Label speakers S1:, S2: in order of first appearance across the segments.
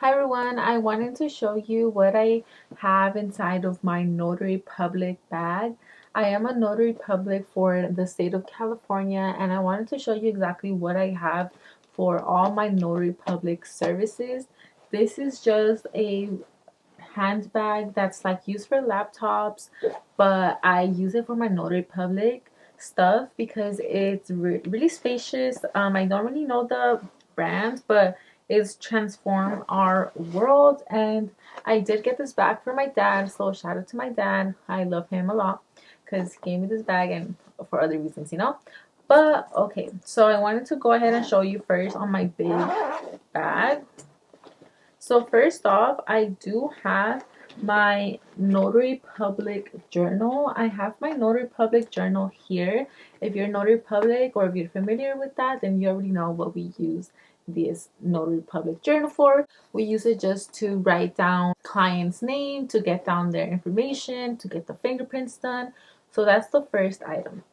S1: Hi everyone, I wanted to show you what I have inside of my Notary Public bag. I am a Notary Public for the state of California, and I wanted to show you exactly what I have for all my Notary Public services. This is just a handbag that's like used for laptops, but I use it for my Notary Public stuff because it's really spacious. I don't really know the brands, but it's transformed our world. And I did get this bag for my dad, so shout out to my dad. I love him a lot because he gave me this bag and for other reasons. But okay, so I wanted to go ahead and show you first on my big bag. So first off, I do have my Notary Public journal. I have my Notary Public journal here. If you're Notary Public or if you're familiar with that, then you already know what we use this Notary Public journal for. We use it just to write down client's name, to get down their information, to get the fingerprints done. So that's the first item.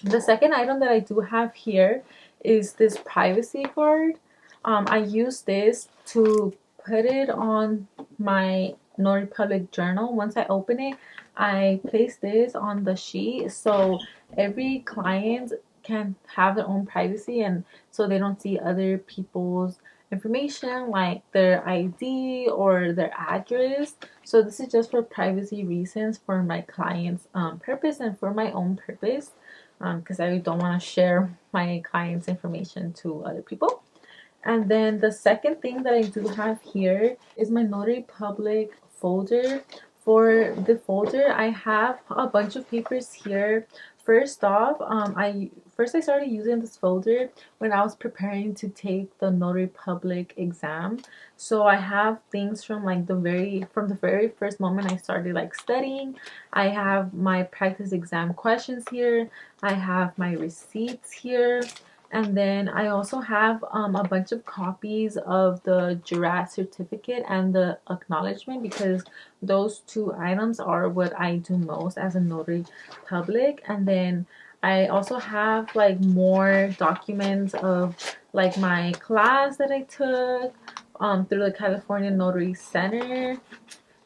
S1: The second item that I do have here is this privacy card. I use this to put it on my Notary Public journal. Once I open it, I place this on the sheet so every client can have their own privacy and so they don't see other people's information like their ID or their address. So this is just for privacy reasons for my client's purpose and for my own purpose because I don't want to share my client's information to other people. And then the second thing that I do have here is my Notary Public folder. For the folder, I have a bunch of papers here. First off, I started using this folder when I was preparing to take the Notary Public exam. So I have things from like the very first moment I started like studying. I have my practice exam questions here. I have my receipts here. And then I also have a bunch of copies of the jurat certificate and the acknowledgement because those two items are what I do most as a notary public. And then I also have like more documents of like my class that I took through the California Notary Center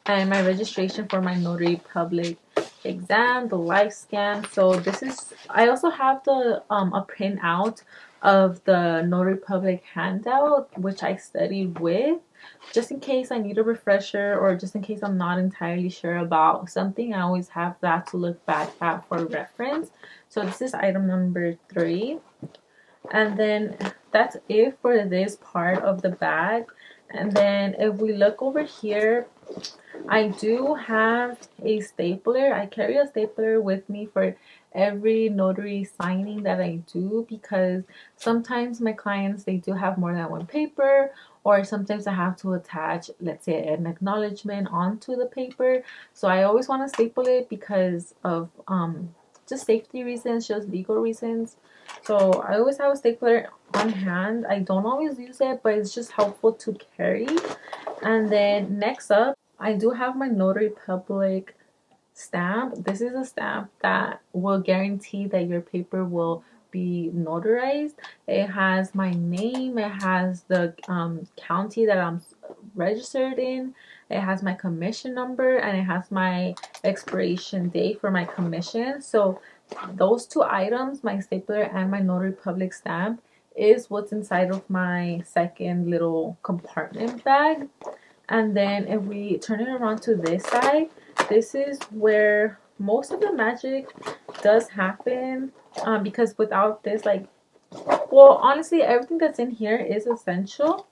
S1: and my registration for my Notary Public exam, the live scan. So this is, I also have the a printout of the Notary Public handout, which I studied with, just in case I need a refresher or just in case I'm not entirely sure about something. I always have that to look back at for reference. So this is item number 3. And then that's it for this part of the bag. And then if we look over here, I do have a stapler. I carry a stapler with me for every notary signing that I do because sometimes my clients, they do have more than one paper, or sometimes I have to attach, let's say, an acknowledgement onto the paper. So I always want to staple it because of just safety reasons, just legal reasons. So I always have a stapler on hand. I don't always use it, but it's just helpful to carry. And then next up, I do have my Notary Public stamp. This is a stamp that will guarantee that your paper will be notarized. It has my name, it has the county that I'm registered in, it has my commission number, and it has my expiration date for my commission. So those two items, my stapler and my Notary Public stamp, is what's inside of my second little compartment bag. And then if we turn it around to this side, this is where most of the magic does happen. Because without this, like, well, honestly, everything that's in here is essential.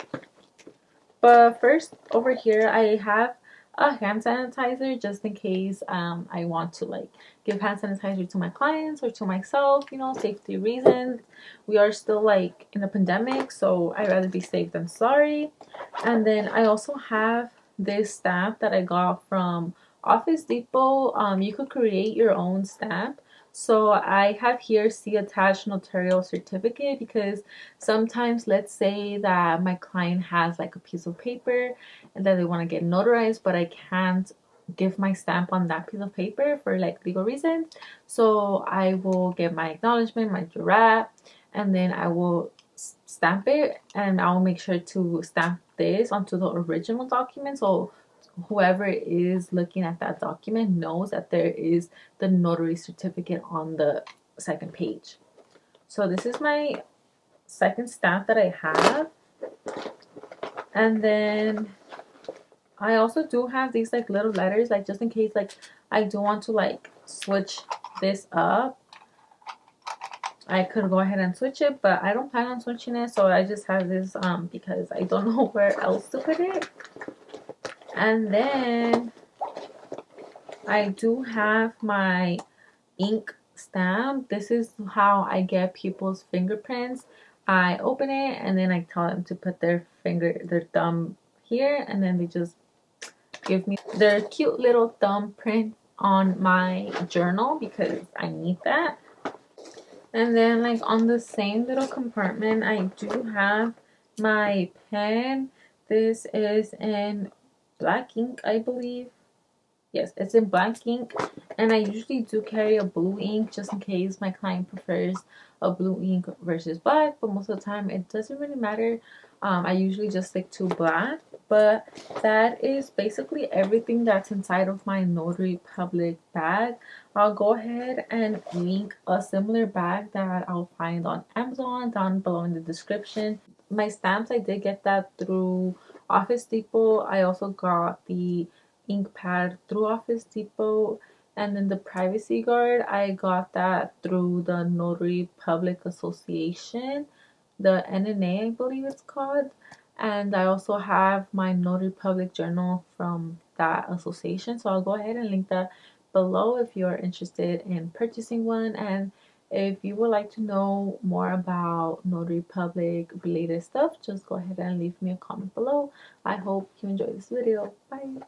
S1: But first, over here, I have a hand sanitizer just in case I want to like give hand sanitizer to my clients or to myself, safety reasons. We are still like in a pandemic, so I'd rather be safe than sorry. And then I also have this stamp that I got from Office Depot. You could create your own stamp. So I have here see attached notarial certificate because sometimes let's say that my client has like a piece of paper and that they want to get notarized, but I can't give my stamp on that piece of paper for like legal reasons. So I will get my acknowledgement, my jurat, and then I will stamp it, and I'll make sure to stamp this onto the original document, so whoever is looking at that document knows that there is the notary certificate on the second page. So this is my second stamp that I have. And then I also do have these like little letters, like just in case like I do want to like switch this up, I could go ahead and switch it, but I don't plan on switching it, so I just have this because I don't know where else to put it. And then I do have my ink stamp. This is how I get people's fingerprints. I open it and then I tell them to put their thumb here, and then they just give me their cute little thumbprint on my journal because I need that. And then like on the same little compartment, I do have my pen. This is in black ink, I believe. Yes, it's in black ink, and I usually do carry a blue ink just in case my client prefers a blue ink versus black, but most of the time it doesn't really matter. I usually just stick to black, but that is basically everything that's inside of my Notary Public bag. I'll go ahead and link a similar bag that I'll find on Amazon down below in the description. My stamps, I did get that through Office Depot. I also got the ink pad through Office Depot, and then the privacy guard, I got that through the Notary Public Association, the NNA I believe it's called. And I also have my Notary Public journal from that association, so I'll go ahead and link that below if you're interested in purchasing one. And if you would like to know more about Notary Public related stuff, just go ahead and leave me a comment below. I hope you enjoyed this video. Bye.